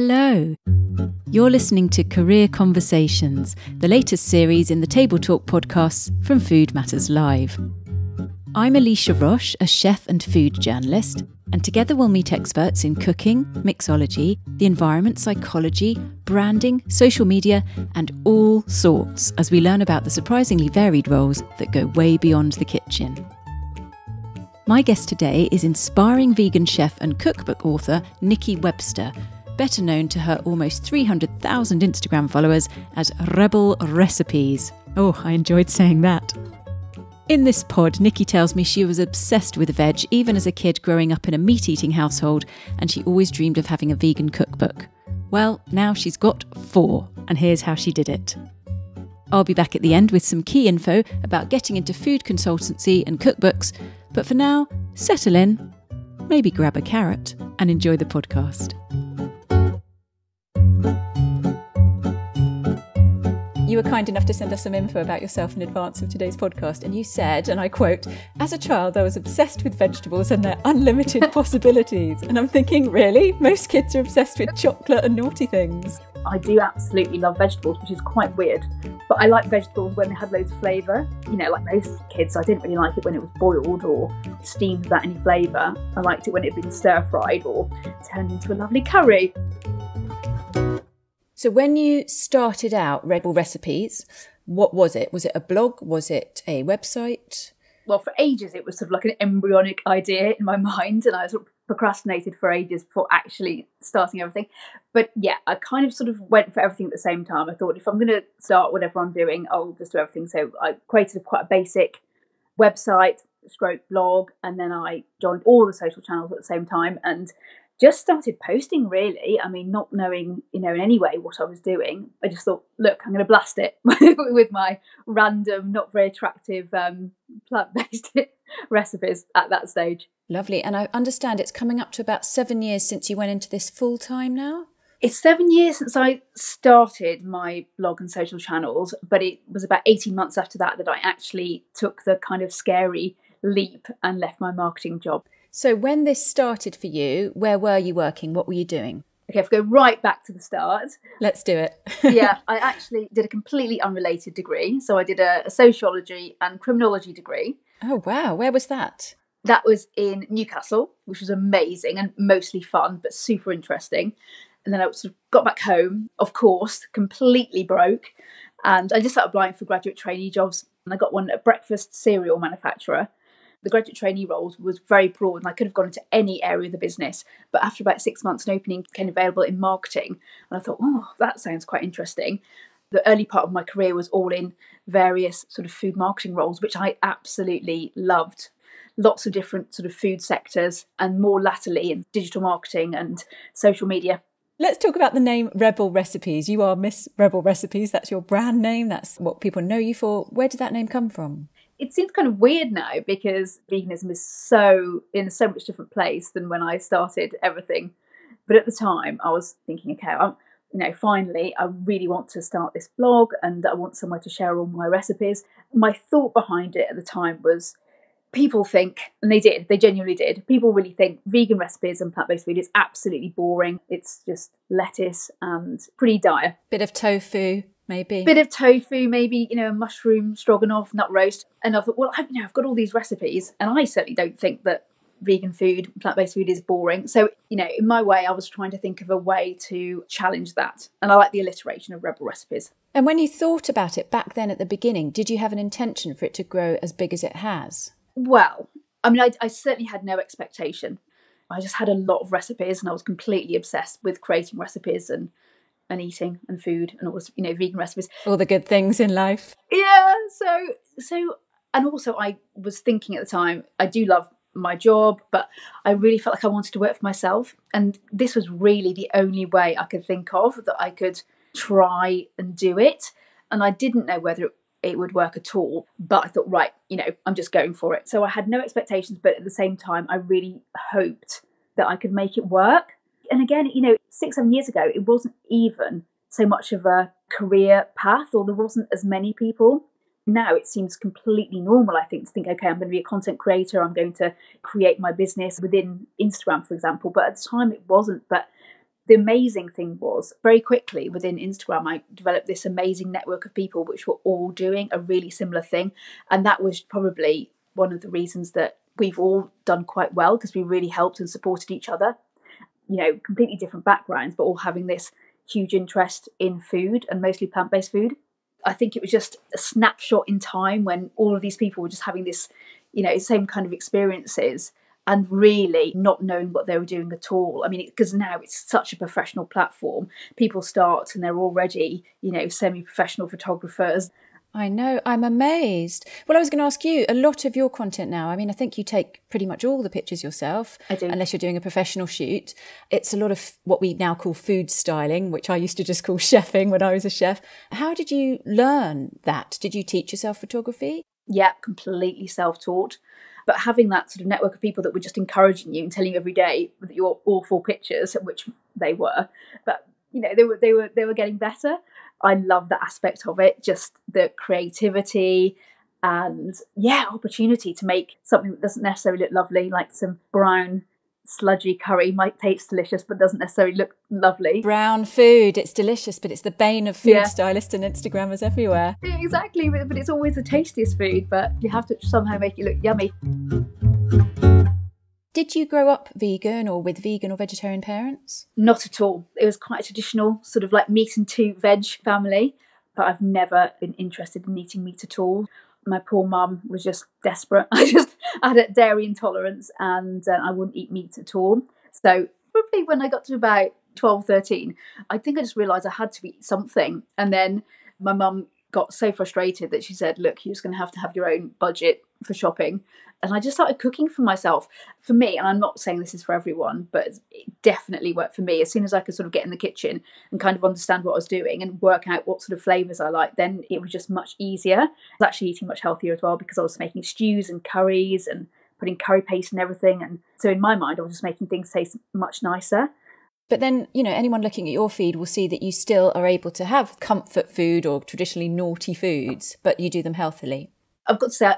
Hello. You're listening to Career Conversations, the latest series in the Table Talk podcasts from Food Matters Live. I'm Elisa Roche, a chef and food journalist, and together we'll meet experts in cooking, mixology, the environment, psychology, branding, social media, and all sorts as we learn about the surprisingly varied roles that go way beyond the kitchen. My guest today is inspiring vegan chef and cookbook author Niki Webster, better known to her almost 300,000 Instagram followers as Rebel Recipes. Oh, I enjoyed saying that. In this pod, Niki tells me she was obsessed with veg even as a kid growing up in a meat-eating household, and she always dreamed of having a vegan cookbook. Well, now she's got 4, and here's how she did it. I'll be back at the end with some key info about getting into food consultancy and cookbooks, but for now, settle in, maybe grab a carrot, and enjoy the podcast. You were kind enough to send us some info about yourself in advance of today's podcast, and you said, and I quote, "As a child I was obsessed with vegetables and their unlimited possibilities." And I'm thinking, really? Most kids are obsessed with chocolate and naughty things. I do absolutely love vegetables, which is quite weird. But I like vegetables when they had loads of flavour. You know, like most kids, I didn't really like it when it was boiled or steamed without any flavour. I liked it when it had been stir-fried or turned into a lovely curry. So when you started out Rebel Recipes, what was it? Was it a blog? Was it a website? Well, for ages, it was sort of like an embryonic idea in my mind, and I sort of procrastinated for ages before actually starting everything. But yeah, I kind of sort of went for everything at the same time. I thought, if I'm going to start whatever I'm doing, I'll just do everything. So I created quite a basic website, stroke blog, and then I joined all the social channels at the same time and just started posting, really. I mean, not knowing, in any way what I was doing. I just thought, look, I'm going to blast it with my random, not very attractive plant-based recipes at that stage. Lovely. And I understand it's coming up to about 7 years since you went into this full-time now? It's 7 years since I started my blog and social channels, but it was about 18 months after that I actually took the kind of scary leap and left my marketing job. So when this started for you, where were you working? What were you doing? Okay, if we go right back to the start. Let's do it. Yeah, I actually did a completely unrelated degree. So I did a Sociology and Criminology degree. Oh, wow. Where was that? That was in Newcastle, which was amazing and mostly fun, but super interesting. And then I sort of got back home, of course, completely broke. And I just started applying for graduate trainee jobs. And I got one at a breakfast cereal manufacturer. The graduate trainee role was very broad and I could have gone into any area of the business. But after about 6 months, an opening became available in marketing. And I thought, oh, that sounds quite interesting. The early part of my career was all in various sort of food marketing roles, which I absolutely loved. Lots of different sort of food sectors, and more latterly in digital marketing and social media. Let's talk about the name Rebel Recipes. You are Miss Rebel Recipes. That's your brand name. That's what people know you for. Where did that name come from? It seems kind of weird now because veganism is so in so much different place than when I started everything. But at the time I was thinking, okay, finally, I really want to start this blog and I want somewhere to share all my recipes. My thought behind it at the time was, people think, and they genuinely did, people really think vegan recipes and plant-based food is absolutely boring. It's just lettuce and pretty dire. Bit of tofu, maybe. Bit of tofu, maybe, a mushroom stroganoff, nut roast. And I thought, well, I've got all these recipes and I certainly don't think that vegan food, plant-based food is boring. So, in my way, I was trying to think of a way to challenge that. And I like the alliteration of Rebel Recipes. And when you thought about it back then at the beginning, did you have an intention for it to grow as big as it has? Well, I certainly had no expectation. I just had a lot of recipes and I was completely obsessed with creating recipes and eating and food and all this, vegan recipes. All the good things in life. Yeah, so, and also I was thinking at the time, I do love my job, but I really felt like I wanted to work for myself. And this was really the only way I could think of that I could try and do it. And I didn't know whether it would work at all, but I thought, right, I'm just going for it. So I had no expectations, but at the same time, I really hoped that I could make it work. And again, 6-7 years ago, it wasn't even so much of a career path, or there wasn't as many people. Now it seems completely normal, I think, to think, okay, I'm going to be a content creator, I'm going to create my business within Instagram, for example. But at the time it wasn't. But The amazing thing was, very quickly within Instagram, I developed this amazing network of people which were all doing a really similar thing. And that was probably one of the reasons that we've all done quite well, because we really helped and supported each other. You know, completely different backgrounds, but all having this huge interest in food, and mostly plant-based food. I think it was just a snapshot in time when all of these people were just having this, you know, same kind of experiences and really not knowing what they were doing at all. I mean, because now it's such a professional platform. People start and they're already, you know, semi-professional photographers. I know, I'm amazed. Well, I was going to ask you, a lot of your content now, I mean, I think you take pretty much all the pictures yourself. I do. Unless you're doing a professional shoot. It's a lot of what we now call food styling, which I used to just call chefing when I was a chef. How did you learn that? Did you teach yourself photography? Yeah, completely self-taught. But having that sort of network of people that were just encouraging you and telling you every day that your awful pictures, which they were, but you know, they were getting better. I love that aspect of it, just the creativity and opportunity to make something that doesn't necessarily look lovely, like some brown sludgy curry might taste delicious but doesn't necessarily look lovely. Brown food, it's delicious, but it's the bane of food stylists and Instagrammers everywhere. Exactly, but it's always the tastiest food, but you have to somehow make it look yummy. Did you grow up vegan or with vegan or vegetarian parents? Not at all. It was quite a traditional sort of like meat and 2 veg family, but I've never been interested in eating meat at all. My poor mum was just desperate. I had a dairy intolerance and I wouldn't eat meat at all. So probably when I got to about 12, 13, I think I just realised I had to eat something. And then my mum got so frustrated that she said, look, you're just going to have your own budget for shopping. And I just started cooking for myself. For me, and I'm not saying this is for everyone, but it definitely worked for me. As soon as I could sort of get in the kitchen and kind of understand what I was doing and work out what sort of flavours I liked, then it was just much easier. I was actually eating much healthier as well, because I was making stews and curries and putting curry paste and everything. And so in my mind, I was just making things taste much nicer. But then, you know, anyone looking at your feed will see that you still are able to have comfort food or traditionally naughty foods, but you do them healthily. I've got to say,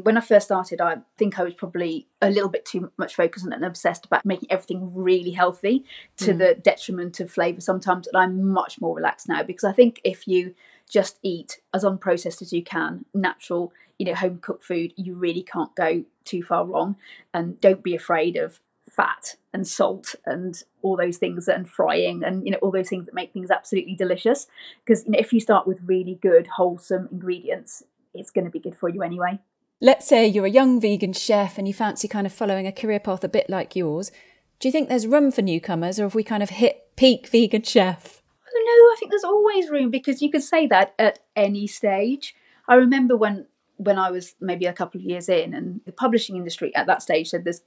when I first started, I think I was probably a little bit too much focused and obsessed about making everything really healthy to the detriment of flavour sometimes. And I'm much more relaxed now, because I think if you just eat as unprocessed as you can, natural, you know, home cooked food, you really can't go too far wrong. And don't be afraid of fat and salt and all those things, and frying and, you know, all those things that make things absolutely delicious. Because, you know, if you start with really good, wholesome ingredients, it's going to be good for you anyway. Let's say you're a young vegan chef and you fancy kind of following a career path a bit like yours. Do you think there's room for newcomers, or have we kind of hit peak vegan chef? I don't know. I think there's always room, because you could say that at any stage. I remember when I was maybe a couple of years in, and the publishing industry at that stage said there's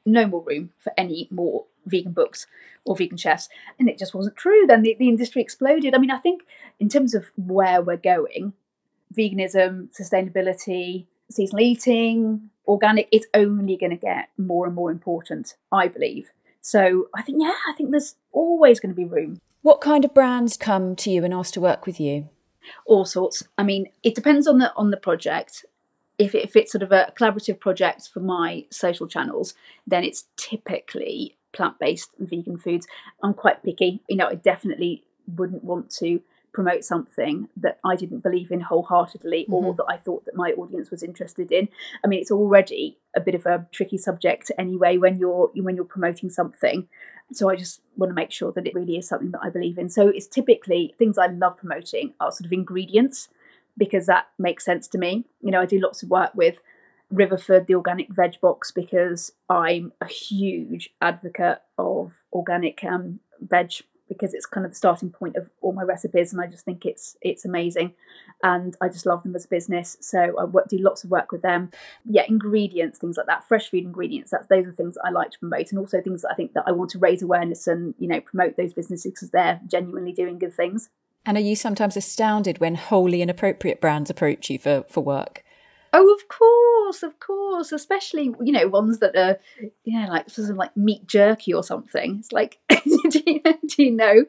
no more room for any more vegan books or vegan chefs. And it just wasn't true. Then the industry exploded. I mean, I think in terms of where we're going, veganism, sustainability, seasonal eating, organic, it's only going to get more and more important, I believe. So I think there's always going to be room. What kind of brands come to you and ask to work with you? All sorts. I mean, it depends on the project. If it's sort of a collaborative project for my social channels, then it's typically plant-based and vegan foods. I'm quite picky. You know, I definitely wouldn't want to promote something that I didn't believe in wholeheartedly, or that I thought that my audience was interested in. I mean, it's already a bit of a tricky subject anyway when you're promoting something. So I just want to make sure that it really is something that I believe in. So it's typically things I love promoting are sort of ingredients, because that makes sense to me. You know, I do lots of work with Riverford, the organic veg box, because I'm a huge advocate of organic veg, because it's kind of the starting point of all my recipes, and I just think it's amazing, and I just love them as a business. So I do lots of work with them. Yeah, ingredients, things like that, fresh food ingredients. Those are things that I like to promote, and also things that I think that I want to raise awareness and, you know, promote those businesses because they're genuinely doing good things. And are you sometimes astounded when wholly inappropriate brands approach you for work? Oh, of course, especially, you know, ones that are, you know, like sort of like meat jerky or something. It's like, do you know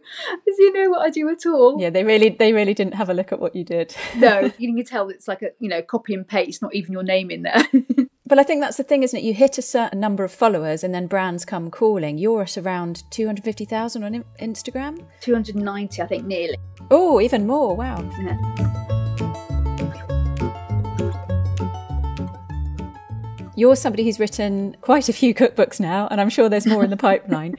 what I do at all? Yeah, they really didn't have a look at what you did. No, you can tell it's like a, you know, copy and paste, not even your name in there. But I think that's the thing, isn't it? You hit a certain number of followers and then brands come calling. You're at around 250,000 on Instagram? 290, I think, nearly. Oh, even more. Wow. Yeah. You're somebody who's written quite a few cookbooks now, and I'm sure there's more in the pipeline.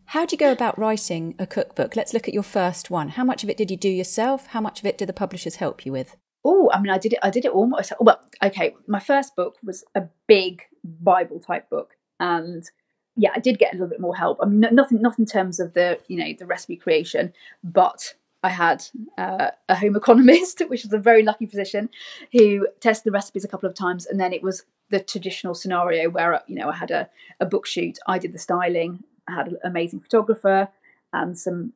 How do you go about writing a cookbook? Let's look at your first one. How much of it did you do yourself? How much of it did the publishers help you with? Oh, I mean, I did it all myself. Well, okay, my first book was a big Bible type book, and yeah, I did get a little bit more help. I mean, not in terms of the the recipe creation, but I had a home economist, which was a very lucky position, who tested the recipes a couple of times, and then it was the traditional scenario where I had a book shoot, I did the styling, I had an amazing photographer, and some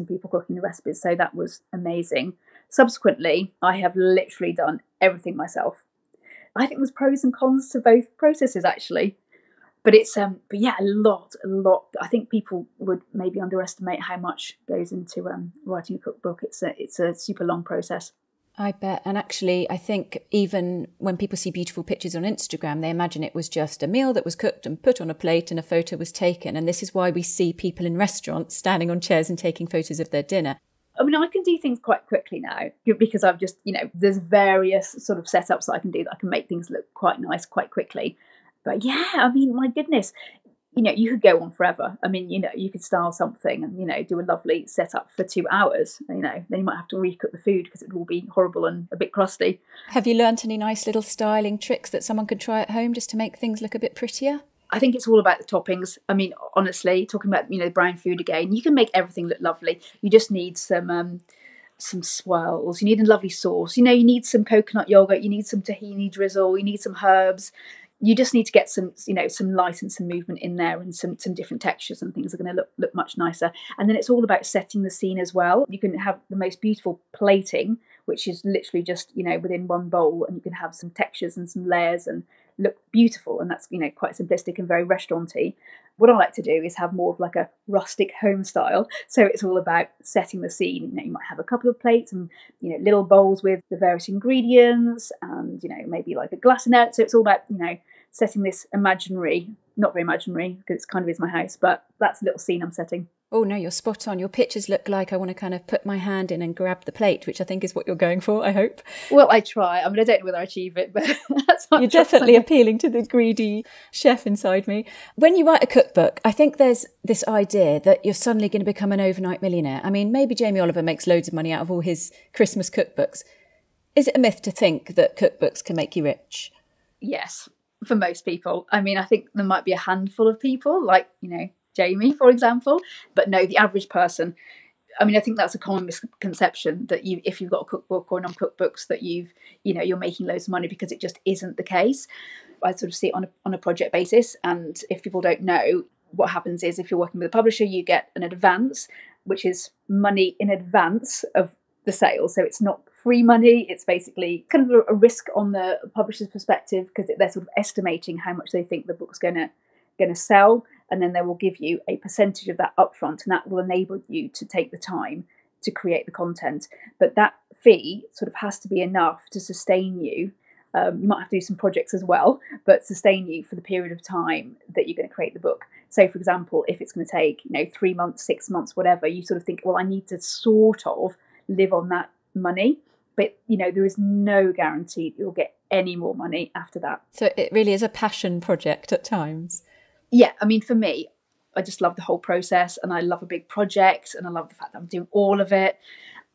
people cooking the recipes, so that was amazing. Subsequently, I have literally done everything myself. I think there's pros and cons to both processes, actually. But it's a lot. I think people would maybe underestimate how much goes into writing a cookbook. It's a super long process. I bet. And actually, I think even when people see beautiful pictures on Instagram, they imagine it was just a meal that was cooked and put on a plate and a photo was taken. And this is why we see people in restaurants standing on chairs and taking photos of their dinner. I mean, I can do things quite quickly now because I've just, there's various sort of setups that I can do that I can make things look quite nice quite quickly. But yeah, I mean, my goodness, you could go on forever. I mean, you could style something and, do a lovely setup for 2 hours. Then you might have to recook the food because it will be horrible and a bit crusty. Have you learnt any nice little styling tricks that someone could try at home just to make things look a bit prettier? I think it's all about the toppings. I mean, honestly, talking about, the brown food again, you can make everything look lovely. You just need some swirls. You need a lovely sauce. You need some coconut yogurt. You need some tahini drizzle. You need some herbs. You just need to get some light and some movement in there, and some different textures, and things are going to look much nicer. And then it's all about setting the scene as well. You can have the most beautiful plating, which is literally just, within one bowl, and you can have some textures and some layers and look beautiful. And that's, quite simplistic and very restauranty. What I like to do is have more of like a rustic home style. So it's all about setting the scene. You might have a couple of plates and, little bowls with the various ingredients and, maybe like a glass in there. So it's all about, setting this imaginary, not very imaginary because it kind of is my house, but that's a little scene I'm setting. Oh no, you're spot on. Your pictures look like I want to kind of put my hand in and grab the plate, which I think is what you're going for, I hope. Well, I try. I mean, I don't know whether I achieve it, but that's what you're definitely appealing to the greedy chef inside me. When you write a cookbook, I think there's this idea that you're suddenly going to become an overnight millionaire. I mean, maybe Jamie Oliver makes loads of money out of all his Christmas cookbooks. Is it a myth to think that cookbooks can make you rich? Yes, for most people. I mean, I think there might be a handful of people like, Jamie, for example, but no, the average person. I mean, I think that's a common misconception that if you've got a cookbook or non-cookbooks that you're making loads of money, because it just isn't the case. I sort of see it on a project basis, and if people don't know, what happens is if you're working with a publisher, you get an advance, which is money in advance of the sale. So it's not free money. It's basically kind of a risk on the publisher's perspective, because they're sort of estimating how much they think the book's going to sell, and then they will give you a percentage of that upfront, and that will enable you to take the time to create the content. But that fee sort of has to be enough to sustain you. You might have to do some projects as well, but sustain you for the period of time that you're going to create the book. So, for example, if it's going to take 3 months, 6 months, whatever, you sort of think, well, I need to sort of live on that money. But, there is no guarantee that you'll get any more money after that. So it really is a passion project at times. Yeah, I mean, for me, I just love the whole process, and I love a big project, and I love the fact that I'm doing all of it.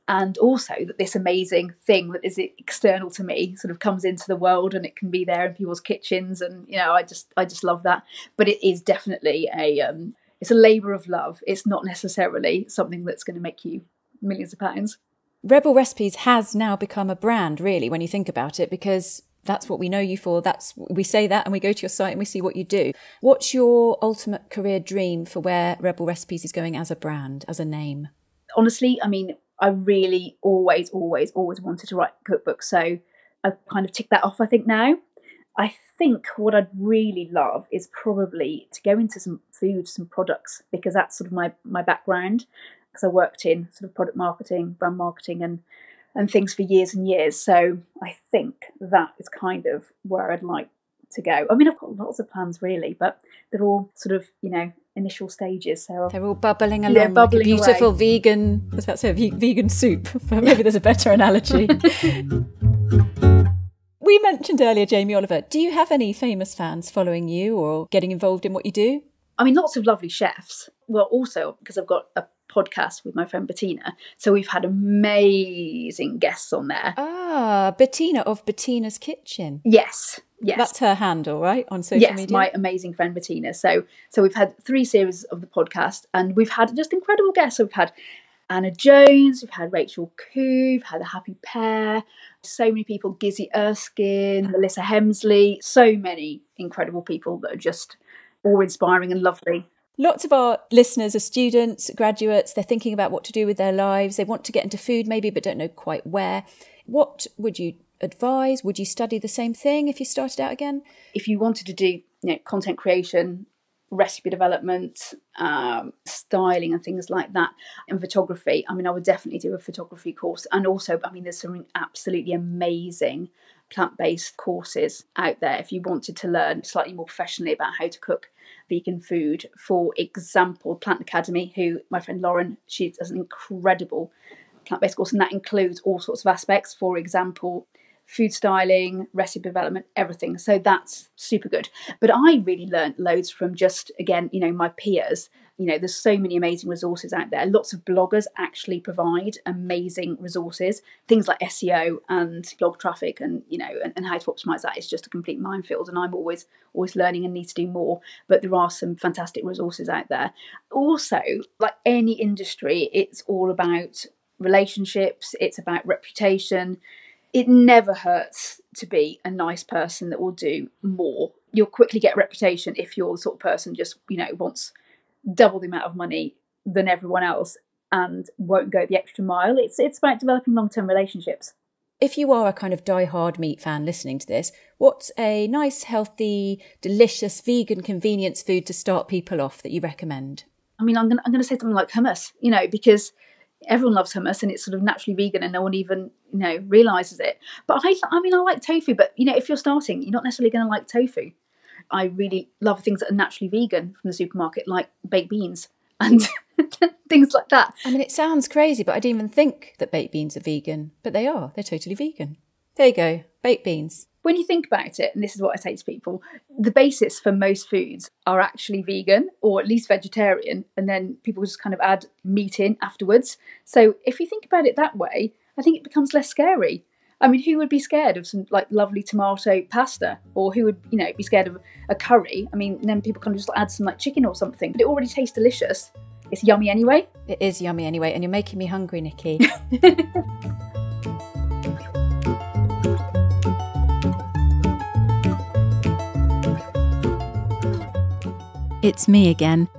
And also that this amazing thing that is external to me sort of comes into the world, and it can be there in people's kitchens. And, I just love that. But it is definitely it's a labour of love. It's not necessarily something that's going to make you millions of pounds. Rebel Recipes has now become a brand, really, when you think about it, because that's what we know you for. We say that, and we go to your site and we see what you do. What's your ultimate career dream for where Rebel Recipes is going as a brand, as a name? Honestly, I mean, I really always wanted to write cookbooks. So I kind of ticked that off, I think, now. I think what I'd really love is probably to go into some food, some products, because that's sort of my background. Because I worked in sort of product marketing, brand marketing and things for years and years. So I think that is kind of where I'd like to go. I mean, I've got lots of plans really, but they're all sort of, initial stages. So they're all bubbling along like a beautiful vegan, I was about to say vegan soup, but maybe there's a better analogy. We mentioned earlier Jamie Oliver. Do you have any famous fans following you or getting involved in what you do? I mean, lots of lovely chefs. Well, also because I've got a podcast with my friend Bettina, so we've had amazing guests on there. Bettina of Bettina's Kitchen. Yes. That's her handle, right, on social media? Yes, my amazing friend Bettina. So we've had 3 series of the podcast, and we've had just incredible guests. So we've had Anna Jones, we've had Rachel Koo, we've had a Happy Pair, so many people, Gizzy Erskine, Melissa Hemsley, so many incredible people that are just all inspiring and lovely. Lots of our listeners are students, graduates. They're thinking about what to do with their lives. They want to get into food maybe, but don't know quite where. What would you advise? Would you study the same thing if you started out again? If you wanted to do content creation, recipe development, styling and things like that, and photography, I mean, I would definitely do a photography course. And also, I mean, there's some absolutely amazing plant-based courses out there if you wanted to learn slightly more professionally about how to cook vegan food. For example, Plant Academy, who my friend Lauren, she does an incredible plant-based course, and that includes all sorts of aspects. For example, food styling, recipe development, everything. So that's super good. But I really learned loads from just, again, my peers. There's so many amazing resources out there. Lots of bloggers actually provide amazing resources. Things like SEO and blog traffic and how to optimize that is just a complete minefield. And I'm always learning and need to do more. But there are some fantastic resources out there. Also, like any industry, it's all about relationships. It's about reputation. It never hurts to be a nice person that will do more. You'll quickly get a reputation if you're the sort of person just, wants double the amount of money than everyone else and won't go the extra mile. It's about developing long-term relationships. If you are a kind of die-hard meat fan listening to this, what's a nice, healthy, delicious, vegan convenience food to start people off that you recommend? I mean, I'm going to say something like hummus, because everyone loves hummus and it's sort of naturally vegan and no one even, realises it. But I like tofu, but, if you're starting, you're not necessarily going to like tofu. I really love things that are naturally vegan from the supermarket, like baked beans and things like that. I mean, it sounds crazy, but I didn't even think that baked beans are vegan. But they are. They're totally vegan. There you go. Baked beans. When you think about it, and this is what I say to people, the basis for most foods are actually vegan or at least vegetarian, and then people just kind of add meat in afterwards. So if you think about it that way, I think it becomes less scary. I mean, who would be scared of some like lovely tomato pasta, or who would, be scared of a curry? I mean, then people can just add some like chicken or something, but it already tastes delicious. It's yummy anyway. It is yummy anyway, and you're making me hungry, Niki. It's me again.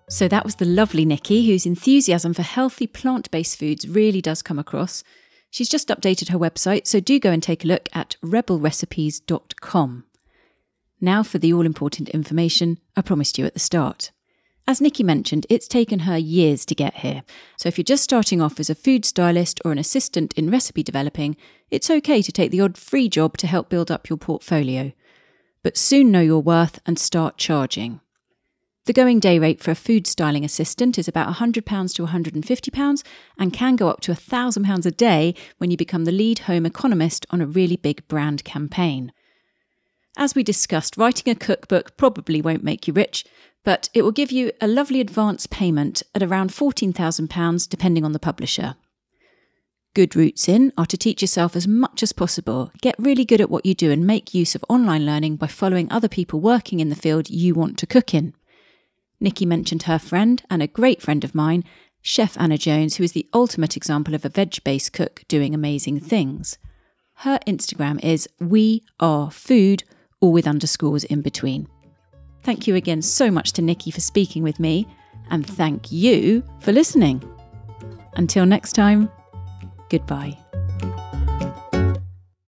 So that was the lovely Niki, whose enthusiasm for healthy plant-based foods really does come across. She's just updated her website, so do go and take a look at rebelrecipes.com. Now for the all-important information I promised you at the start. As Niki mentioned, it's taken her years to get here. So if you're just starting off as a food stylist or an assistant in recipe developing, it's okay to take the odd free job to help build up your portfolio. But soon know your worth and start charging. The going day rate for a food styling assistant is about £100 to £150 and can go up to £1,000 a day when you become the lead home economist on a really big brand campaign. As we discussed, writing a cookbook probably won't make you rich, but it will give you a lovely advance payment at around £14,000 depending on the publisher. Good routes in are to teach yourself as much as possible, get really good at what you do and make use of online learning by following other people working in the field you want to cook in. Niki mentioned her friend and a great friend of mine, Chef Anna Jones, who is the ultimate example of a veg-based cook doing amazing things. Her Instagram is wearefood, all with underscores in between. Thank you again so much to Niki for speaking with me, and thank you for listening. Until next time, goodbye.